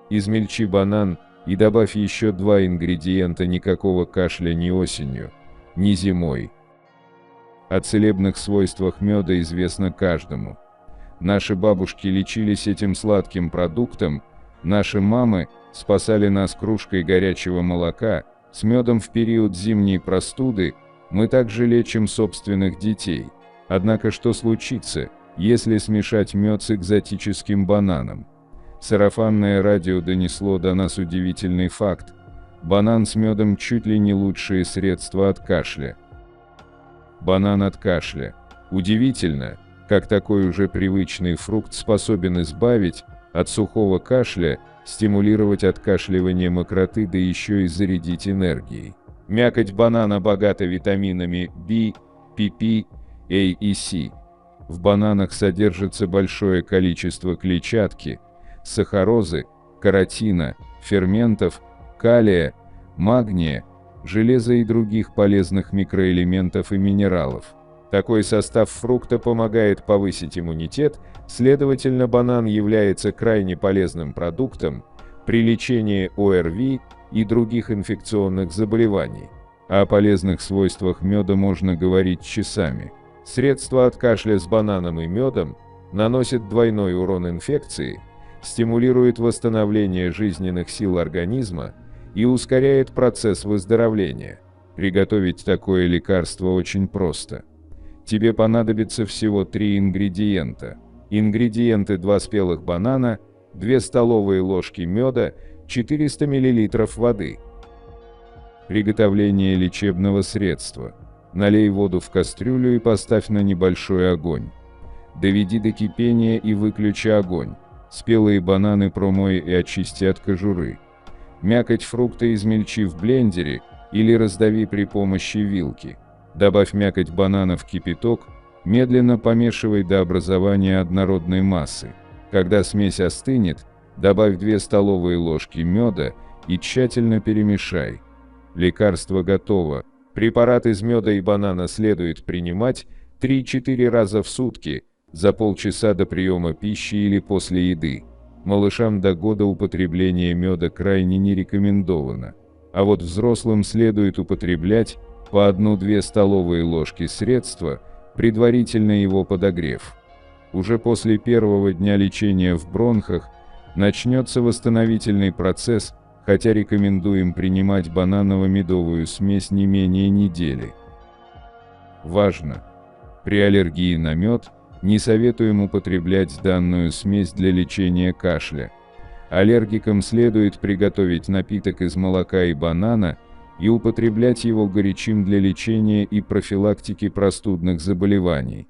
Измельчи банан и добавь еще 2 ингредиента: никакого кашля ни осенью, ни зимой. О целебных свойствах меда известно каждому. Наши бабушки лечились этим сладким продуктом, наши мамы спасали нас кружкой горячего молока с медом в период зимней простуды, мы также лечим собственных детей. Однако что случится, если смешать мед с экзотическим бананом? Сарафанное радио донесло до нас удивительный факт: банан с медом чуть ли не лучшее средство от кашля. Банан от кашля. Удивительно, как такой уже привычный фрукт способен избавить от сухого кашля, стимулировать откашливание мокроты, да еще и зарядить энергией. Мякоть банана богата витаминами B, PP, A и C. В бананах содержится большое количество клетчатки, сахарозы, каротина, ферментов, калия, магния, железа и других полезных микроэлементов и минералов. Такой состав фрукта помогает повысить иммунитет, следовательно, банан является крайне полезным продуктом при лечении ОРВИ и других инфекционных заболеваний. О полезных свойствах меда можно говорить часами. Средства от кашля с бананом и медом наносят двойной урон инфекции, стимулирует восстановление жизненных сил организма и ускоряет процесс выздоровления. Приготовить такое лекарство очень просто. Тебе понадобится всего 3 ингредиента. Ингредиенты: 2 спелых банана, 2 столовые ложки меда, 400 мл воды. Приготовление лечебного средства. Налей воду в кастрюлю и поставь на небольшой огонь. Доведи до кипения и выключи огонь. Спелые бананы промой и очисти от кожуры. Мякоть фрукта измельчи в блендере или раздави при помощи вилки. Добавь мякоть банана в кипяток, медленно помешивай до образования однородной массы. Когда смесь остынет, добавь 2 столовые ложки меда и тщательно перемешай. Лекарство готово. Препарат из меда и банана следует принимать 3-4 раза в сутки, за полчаса до приема пищи или после еды. Малышам до года употребление меда крайне не рекомендовано. А вот взрослым следует употреблять по 1-2 столовые ложки средства, предварительно его подогрев. Уже после первого дня лечения в бронхах начнется восстановительный процесс, хотя рекомендуем принимать бананово-медовую смесь не менее недели. Важно! При аллергии на мед не советуем употреблять данную смесь для лечения кашля. Аллергикам следует приготовить напиток из молока и банана и употреблять его горячим для лечения и профилактики простудных заболеваний.